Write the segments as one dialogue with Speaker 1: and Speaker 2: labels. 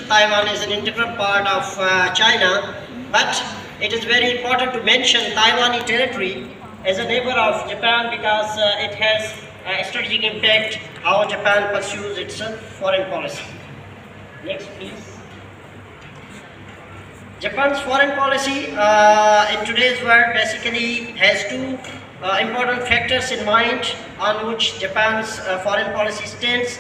Speaker 1: Taiwan is an integral part of China, but it is very important to mention Taiwanese territory as a neighbor of Japan because it has a strategic impact how Japan pursues its foreign policy. Next, please. Japan's foreign policy in today's world basically has two important factors in mind on which Japan's foreign policy stands.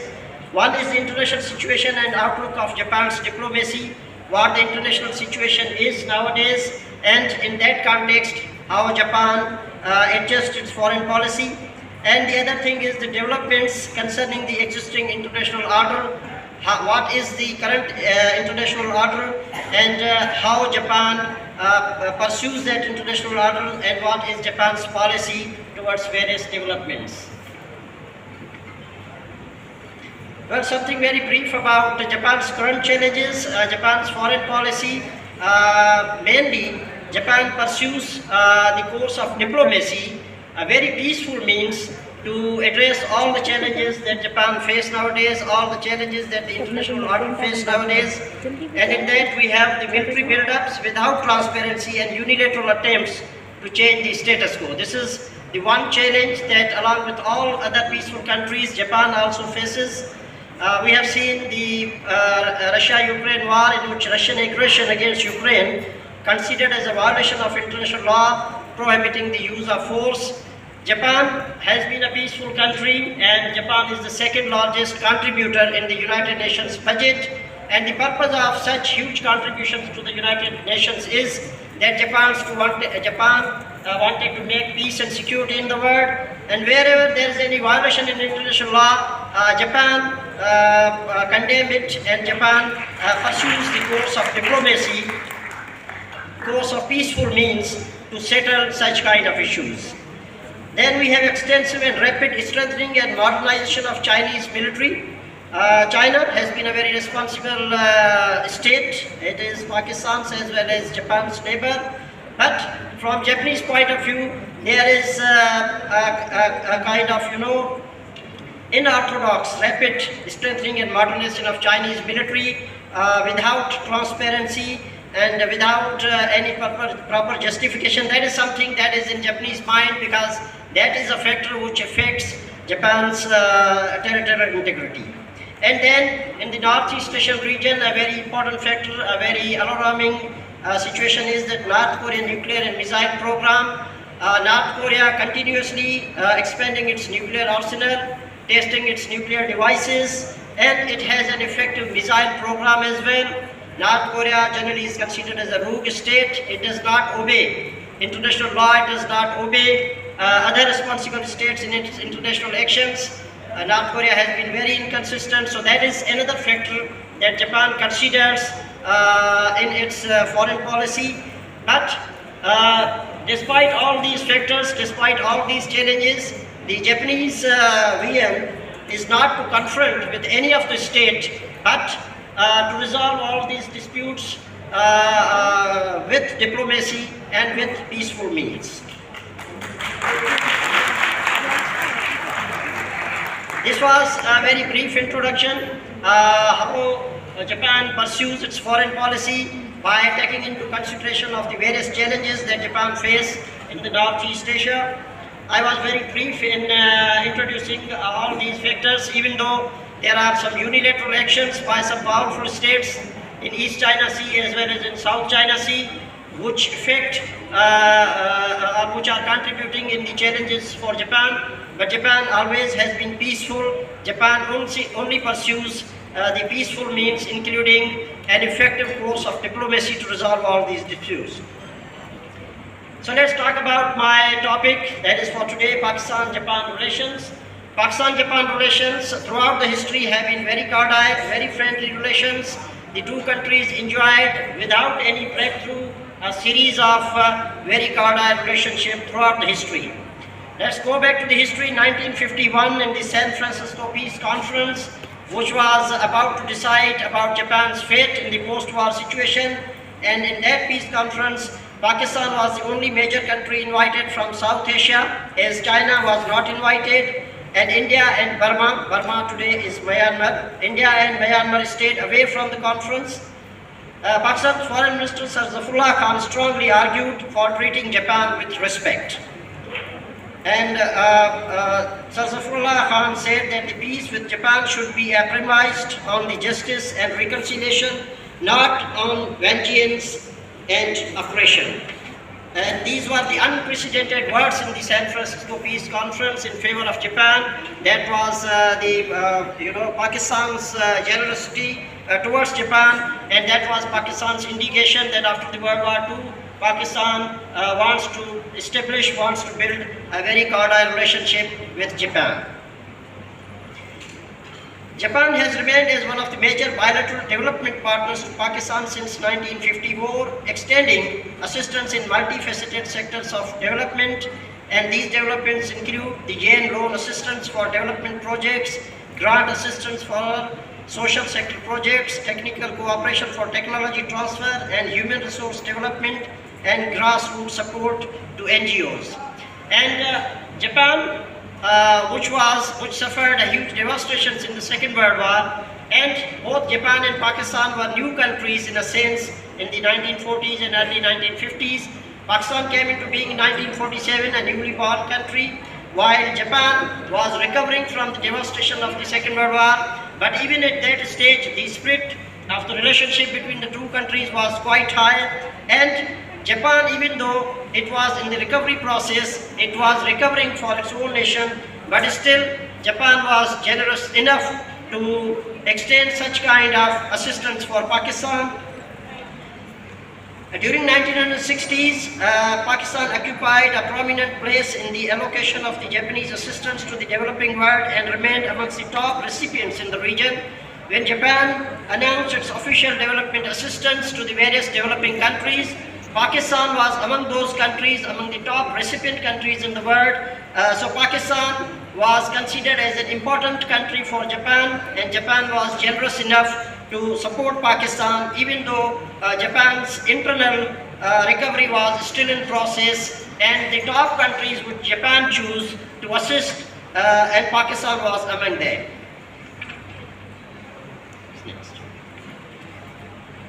Speaker 1: One is the international situation and outlook of Japan's diplomacy, what the international situation is nowadays, and in that context, how Japan adjusts its foreign policy. And the other thing is the developments concerning the existing international order, what is the current international order, and how Japan pursues that international order, and what is Japan's policy towards various developments. Well, something very brief about Japan's current challenges, Japan's foreign policy. Mainly, Japan pursues the course of diplomacy, a very peaceful means to address all the challenges that Japan faces nowadays, all the challenges that the international order faces nowadays. And in that we have the military build-ups without transparency and unilateral attempts to change the status quo. This is the one challenge that, along with all other peaceful countries, Japan also faces. We have seen the Russia-Ukraine war, in which Russian aggression against Ukraine considered as a violation of international law prohibiting the use of force. Japan has been a peaceful country, and Japan is the second largest contributor in the United Nations budget, and the purpose of such huge contributions to the United Nations is that Japan wanted to make peace and security in the world, and wherever there is any violation in international law, Japan condemns it, and Japan pursues the course of diplomacy, course of peaceful means to settle such kind of issues. Then we have extensive and rapid strengthening and modernization of Chinese military. China has been a very responsible state. It is Pakistan's as well as Japan's neighbor. But from Japanese point of view, there is a kind of, unorthodox rapid strengthening and modernization of Chinese military without transparency and without any proper justification. That is something that is in Japanese mind, because that is a factor which affects Japan's territorial integrity. And then in the Northeast Asian region, a very important factor, a very alarming situation is that North Korean nuclear and missile program. North Korea continuously expanding its nuclear arsenal, testing its nuclear devices, and it has an effective missile program as well. North Korea generally is considered as a rogue state. It does not obey international law, it does not obey other responsible states in its international actions. North Korea has been very inconsistent, so that is another factor that Japan considers in its foreign policy. But despite all these factors, despite all these challenges, the Japanese VM is not to confront with any of the state, but to resolve all these disputes with diplomacy and with peaceful means. This was a very brief introduction how Japan pursues its foreign policy by taking into consideration of the various challenges that Japan faces in the Northeast Asia. I was very brief in introducing all these factors, even though there are some unilateral actions by some powerful states in East China Sea as well as in South China Sea, which affect which are contributing in the challenges for Japan. But Japan always has been peaceful. Japan only pursues the peaceful means, including an effective course of diplomacy to resolve all these disputes. So let's talk about my topic, that is for today, Pakistan-Japan relations. Pakistan-Japan relations throughout the history have been very cordial, very friendly relations. The two countries enjoyed, without any breakthrough, a series of very cordial relationship throughout the history. Let's go back to the history. 1951, in the San Francisco Peace Conference, which was about to decide about Japan's fate in the post-war situation. And in that peace conference, Pakistan was the only major country invited from South Asia, as China was not invited. and India and Burma. Burma today is Myanmar. India and Myanmar stayed away from the conference. Pakistan's Foreign Minister Sarzafullah Khan strongly argued for treating Japan with respect. And Sarzafullah Khan said that the peace with Japan should be premised on the justice and reconciliation, not on vengeance and aggression. And these were the unprecedented words in the San Francisco Peace Conference in favor of Japan. That was Pakistan's generosity towards Japan, and that was Pakistan's indication that after the World War II, Pakistan wants to build a very cordial relationship with Japan. Japan has remained as one of the major bilateral development partners to Pakistan since 1954, extending assistance in multifaceted sectors of development, and these developments include the yen loan assistance for development projects, grant assistance for social sector projects, technical cooperation for technology transfer and human resource development, and grassroots support to NGOs. And Japan, which suffered a huge devastations in the Second World War, and both Japan and Pakistan were new countries in a sense in the 1940s and early 1950s. Pakistan came into being in 1947, a newly born country, while Japan was recovering from the devastation of the Second World War. But even at that stage, the spirit of the relationship between the two countries was quite high, and Japan, even though it was in the recovery process, it was recovering for its own nation, but still Japan was generous enough to extend such kind of assistance for Pakistan. During 1960s, Pakistan occupied a prominent place in the allocation of the Japanese assistance to the developing world and remained amongst the top recipients in the region. When Japan announced its official development assistance to the various developing countries, Pakistan was among those countries, among the top recipient countries in the world. So Pakistan was considered as an important country for Japan, and Japan was generous enough to support Pakistan, even though Japan's internal recovery was still in process, and the top countries which Japan chose to assist, and Pakistan was among them.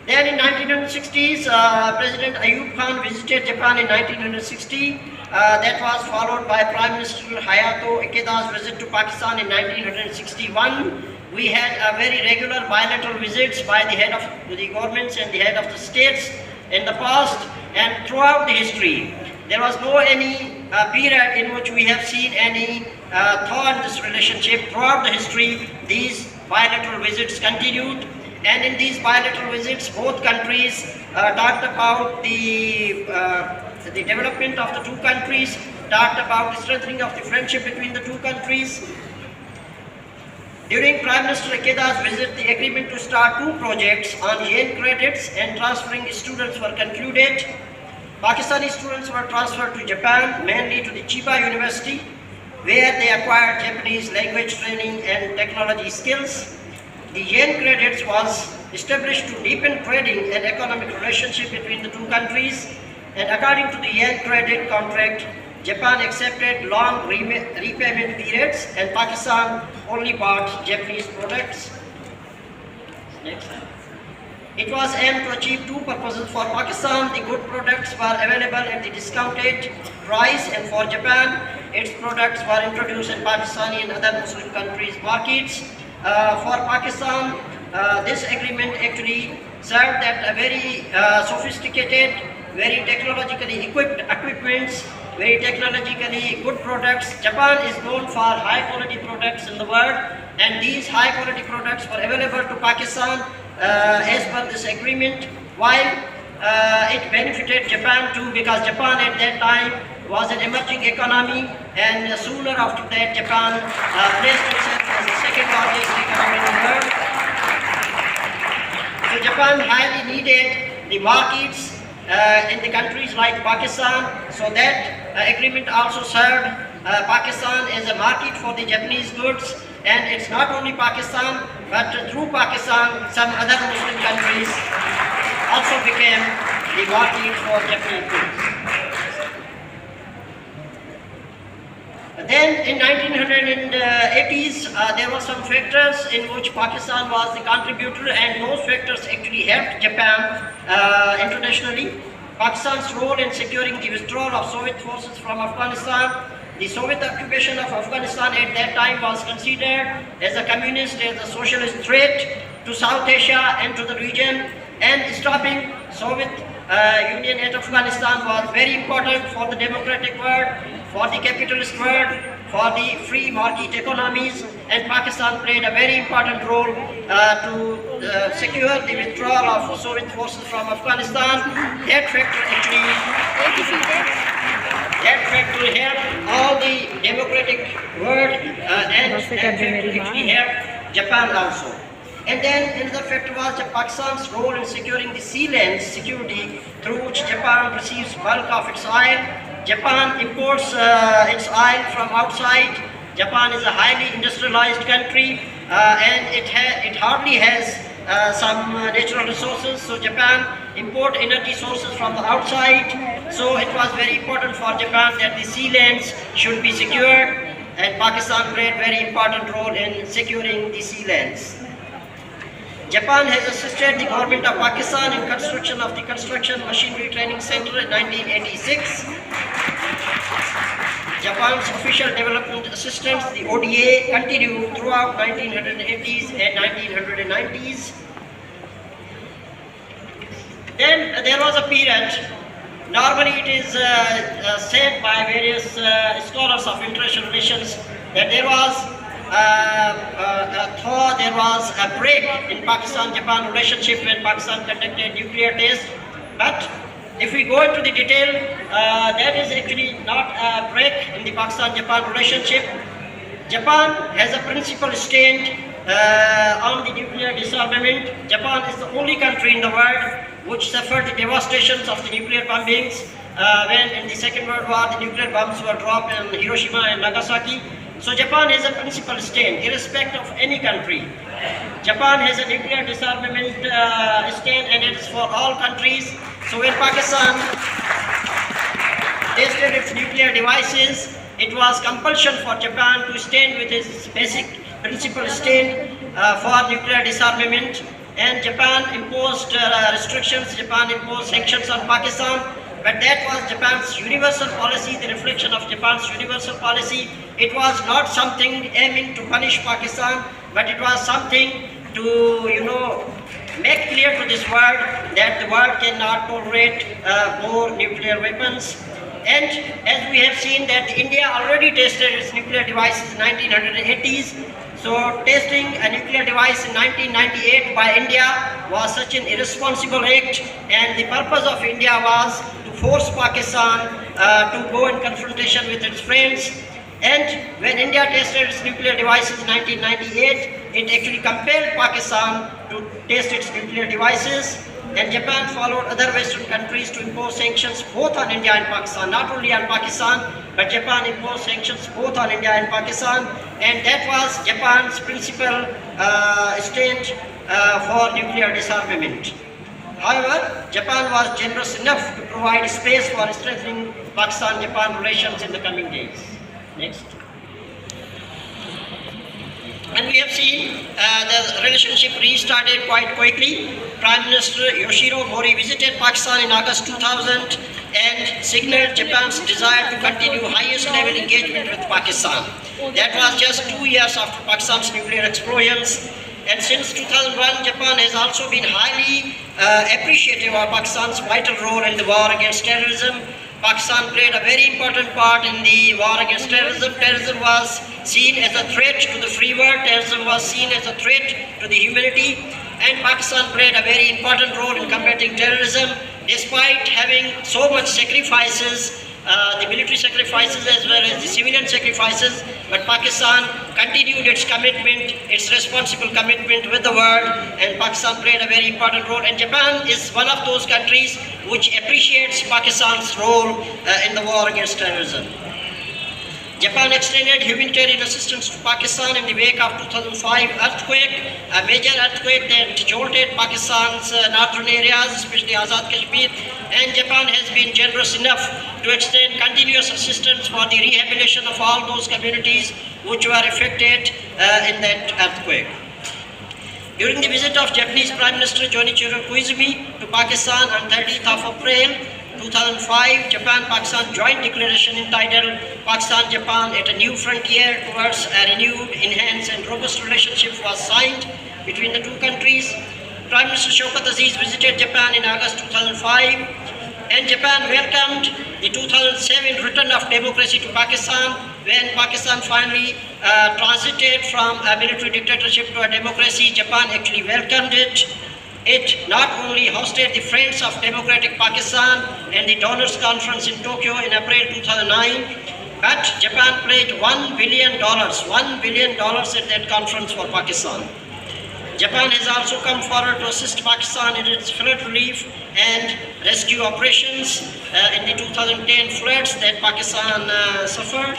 Speaker 1: Then in 1960s, President Ayub Khan visited Japan in 1960. That was followed by Prime Minister Hayato Ikeda's visit to Pakistan in 1961. We had a very regular bilateral visits by the head of the governments and the head of the states in the past and throughout the history. There was no any period in which we have seen any thaw in this relationship. Throughout the history, these bilateral visits continued. And in these bilateral visits, both countries talked about the development of the two countries, talked about the strengthening of the friendship between the two countries. During Prime Minister Ikeda's visit, the agreement to start two projects on yen credits and transferring students were concluded. Pakistani students were transferred to Japan, mainly to the Chiba University, where they acquired Japanese language training and technology skills. The yen credits was established to deepen trading and economic relationship between the two countries, and according to the yen credit contract, Japan accepted long repayment periods and Pakistan only bought Japanese products. Next. It was aimed to achieve two purposes. For Pakistan, the good products were available at the discounted price, and for Japan, its products were introduced in Pakistani and other Muslim countries' markets. For Pakistan, this agreement actually served that a very sophisticated, very technologically equipped equipments, very technologically good products. Japan is known for high quality products in the world, and these high quality products were available to Pakistan as per this agreement, while it benefited Japan too, because Japan at that time was an emerging economy, and sooner after that Japan placed itself as the second largest economy in the world. So Japan highly needed the markets in the countries like Pakistan, so that agreement also served Pakistan as a market for the Japanese goods. And it's not only Pakistan, but through Pakistan, some other Muslim countries also became the market for Japanese goods. Then in 1980s, there were some factors in which Pakistan was the contributor, and those factors actually helped Japan internationally. Pakistan's role in securing the withdrawal of Soviet forces from Afghanistan. The Soviet occupation of Afghanistan at that time was considered as a communist, as a socialist threat to South Asia and to the region, and stopping Soviet Union at Afghanistan was very important for the democratic world, for the capitalist world, for the free market economies, and Pakistan played a very important role to secure the withdrawal of Soviet forces from Afghanistan. That factor actually helped all the democratic world, and that factor actually helped Japan also. And then another factor was Pakistan's role in securing the sea lanes security, through which Japan receives bulk of its oil. Japan imports its oil from outside. Japan is a highly industrialized country, and it hardly has some natural resources. So Japan import energy sources from the outside. So it was very important for Japan that the sea lanes should be secured, and Pakistan played a very important role in securing the sea lanes. Japan has assisted the government of Pakistan in construction of the Construction Machinery Training Center in 1986. Japan's official development assistance, the ODA, continued throughout 1980s and 1990s. Then there was a period, normally it is said by various scholars of international relations, that there was a break in Pakistan-Japan relationship when Pakistan conducted nuclear tests. But if we go into the detail, that is actually not a break in the Pakistan-Japan relationship. Japan has a principal stand on the nuclear disarmament. Japan is the only country in the world which suffered the devastations of the nuclear bombings when in the Second World War the nuclear bombs were dropped in Hiroshima and Nagasaki. So Japan has a principal stand, irrespective of any country. Japan has a nuclear disarmament stand, and it is for all countries. So when Pakistan tested its nuclear devices, it was compulsion for Japan to stand with its basic principal stand for nuclear disarmament. And Japan imposed restrictions, Japan imposed sanctions on Pakistan. But that was Japan's universal policy, the reflection of Japan's universal policy. It was not something aiming to punish Pakistan, but it was something to, make clear to this world that the world cannot tolerate more nuclear weapons. And as we have seen that India already tested its nuclear devices in 1980s. So testing a nuclear device in 1998 by India was such an irresponsible act, and the purpose of India was to force Pakistan to go in confrontation with its friends. And when India tested its nuclear devices in 1998, it actually compelled Pakistan to test its nuclear devices, and Japan followed other Western countries to impose sanctions both on India and Pakistan, not only on Pakistan, but Japan imposed sanctions both on India and Pakistan, and that was Japan's principal stand for nuclear disarmament. However, Japan was generous enough to provide space for strengthening Pakistan-Japan relations in the coming days. Next. And we have seen the relationship restarted quite quickly. Prime Minister Yoshihiro Mori visited Pakistan in August 2000 and signaled Japan's desire to continue highest level engagement with Pakistan. That was just 2 years after Pakistan's nuclear explosions. And since 2001, Japan has also been highly appreciative of Pakistan's vital role in the war against terrorism. Pakistan played a very important part in the war against terrorism. Terrorism was seen as a threat to the free world. Terrorism was seen as a threat to the humanity. And Pakistan played a very important role in combating terrorism, despite having so much sacrifices, the military sacrifices as well as the civilian sacrifices. But Pakistan continued its commitment, its responsible commitment with the world, and Pakistan played a very important role. And Japan is one of those countries which appreciates Pakistan's role in the war against terrorism. Japan extended humanitarian assistance to Pakistan in the wake of 2005 earthquake, a major earthquake that jolted Pakistan's northern areas, especially Azad Kashmir, and Japan has been generous enough to extend continuous assistance for the rehabilitation of all those communities which were affected in that earthquake. During the visit of Japanese Prime Minister Junichiro Koizumi to Pakistan on 30th of April 2005, Japan-Pakistan joint declaration entitled Pakistan-Japan at a New Frontier towards a renewed, enhanced and robust relationship was signed between the two countries. Prime Minister Shaukat Aziz visited Japan in August 2005 and Japan welcomed the 2007 return of democracy to Pakistan when Pakistan finally transited from a military dictatorship to a democracy. Japan actually welcomed it. It not only hosted the Friends of Democratic Pakistan and the Donors Conference in Tokyo in April 2009, but Japan pledged $1 billion at that conference for Pakistan. Japan has also come forward to assist Pakistan in its flood relief and rescue operations in the 2010 floods that Pakistan suffered.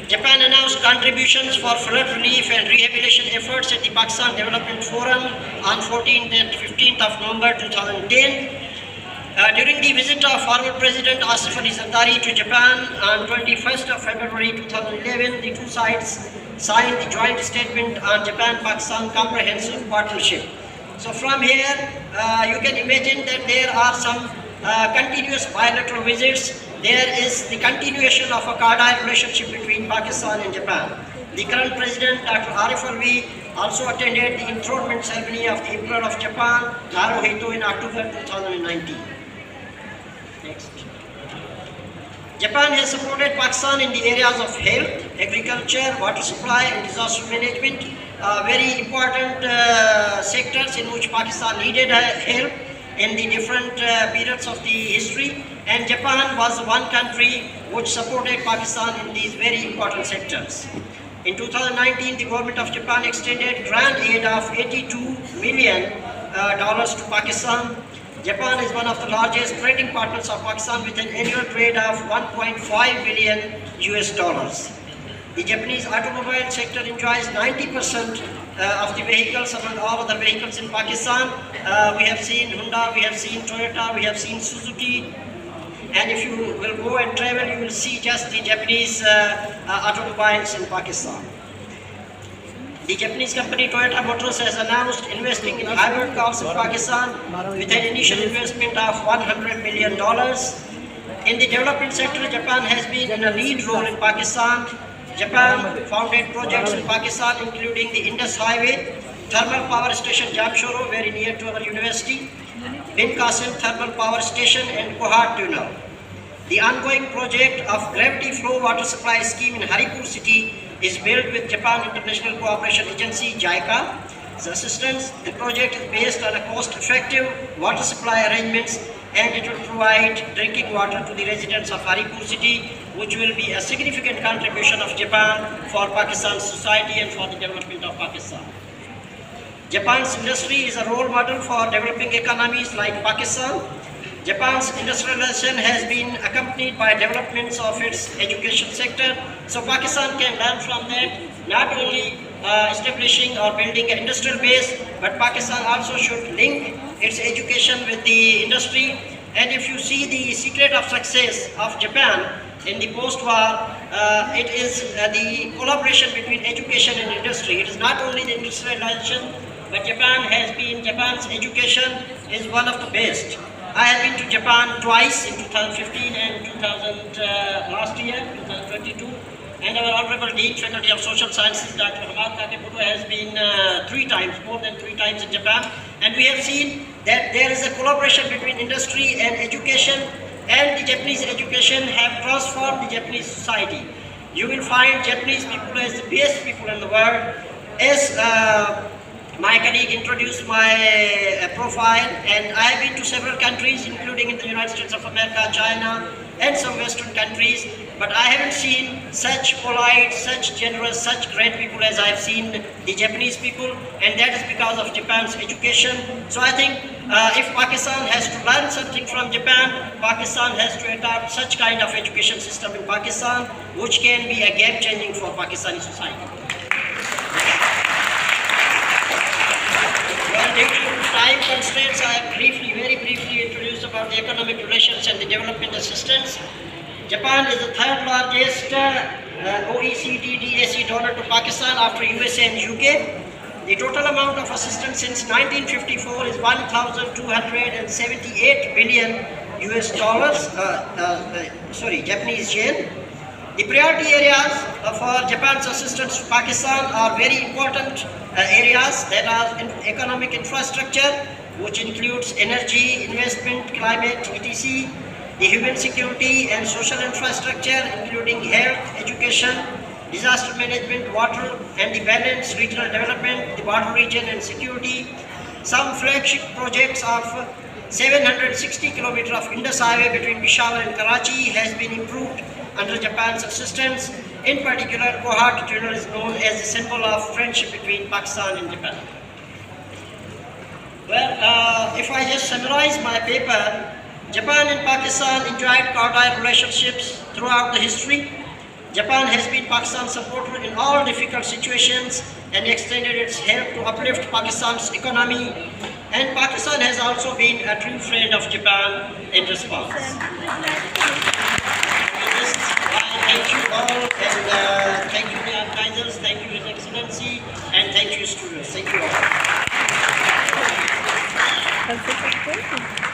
Speaker 1: Japan announced contributions for flood relief and rehabilitation efforts at the Pakistan Development Forum on 14th and 15th of November 2010. During the visit of former President Asif Ali Zardari to Japan on 21st of February 2011, the two sides signed the joint statement on Japan-Pakistan Comprehensive Partnership. So from here, you can imagine that there are some continuous bilateral visits. There is the continuation of a cordial relationship between Pakistan and Japan. The current president, Dr. Arif Alvi, also attended the enthronement ceremony of the Emperor of Japan, Naruhito, in October 2019. Next. Japan has supported Pakistan in the areas of health, agriculture, water supply and disaster management, very important sectors in which Pakistan needed help in the different periods of the history, and Japan was one country which supported Pakistan in these very important sectors. In 2019, the government of Japan extended grant aid of $82 million to Pakistan. Japan is one of the largest trading partners of Pakistan with an annual trade of $1.5 billion US. The Japanese automobile sector enjoys 90% of the vehicles among all other vehicles in Pakistan. We have seen Honda, we have seen Toyota, we have seen Suzuki, and if you will go and travel, you will see just the Japanese automobiles in Pakistan. The Japanese company Toyota Motors has announced investing in hybrid cars in Pakistan with an initial investment of $100 million. In the development sector, Japan has been in a lead role in Pakistan. Japan founded projects in Pakistan including the Indus Highway, Thermal Power Station Jamshoro, very near to our university, Bin Qasim Thermal Power Station and Kohat Tunnel. The ongoing project of Gravity Flow Water Supply Scheme in Haripur City is built with Japan International Cooperation Agency, JICA's assistance. The project is based on a cost-effective water supply arrangements, and it will provide drinking water to the residents of Haripur City, which will be a significant contribution of Japan for Pakistan's society and for the development of Pakistan. Japan's industry is a role model for developing economies like Pakistan. Japan's industrialization has been accompanied by developments of its education sector, so Pakistan can learn from that, not only establishing or building an industrial base, but Pakistan also should link its education with the industry. And if you see the secret of success of Japan in the post-war, it is the collaboration between education and industry. It is not only the industrialization, but Japan's education is one of the best. I have been to Japan twice, in 2015 and 2022. And our Honorable Dean, Faculty of Social Sciences, Dr. Hamad Kakeputo, has been more than three times in Japan. And we have seen that there is a collaboration between industry and education, and the Japanese education have transformed the Japanese society. You will find Japanese people as the best people in the world. As my colleague introduced my profile, and I have been to several countries, including in the United States of America, China, and some Western countries, but I haven't seen such polite, such generous, such great people as I have seen the Japanese people, and that is because of Japan's education. So I think If Pakistan has to learn something from Japan, Pakistan has to adopt such kind of education system in Pakistan, which can be a game changing for Pakistani society. Well, due to time constraints, I have very briefly introduced about the economic relations and the development assistance. Japan is the third largest OECD DAC donor to Pakistan after USA and UK. The total amount of assistance since 1954 is 1,278 billion US dollars, Japanese yen. The priority areas for Japan's assistance to Pakistan are very important areas that are economic infrastructure, which includes energy, investment, climate, etc. The human security and social infrastructure, including health, education, disaster management, water, and the balanced regional development, the border region and security. Some flagship projects of 760 km of Indus Highway between Peshawar and Karachi has been improved under Japan's assistance. In particular, Kohat Tunnel is known as the symbol of friendship between Pakistan and Japan. Well, if I just summarize my paper, Japan and Pakistan enjoyed cordial relationships throughout the history. Japan has been Pakistan's supporter in all difficult situations and extended its help to uplift Pakistan's economy. And Pakistan has also been a true friend of Japan in response. Thank you all, and thank you the advisors, thank you His Excellency, and thank you students. Thank you all.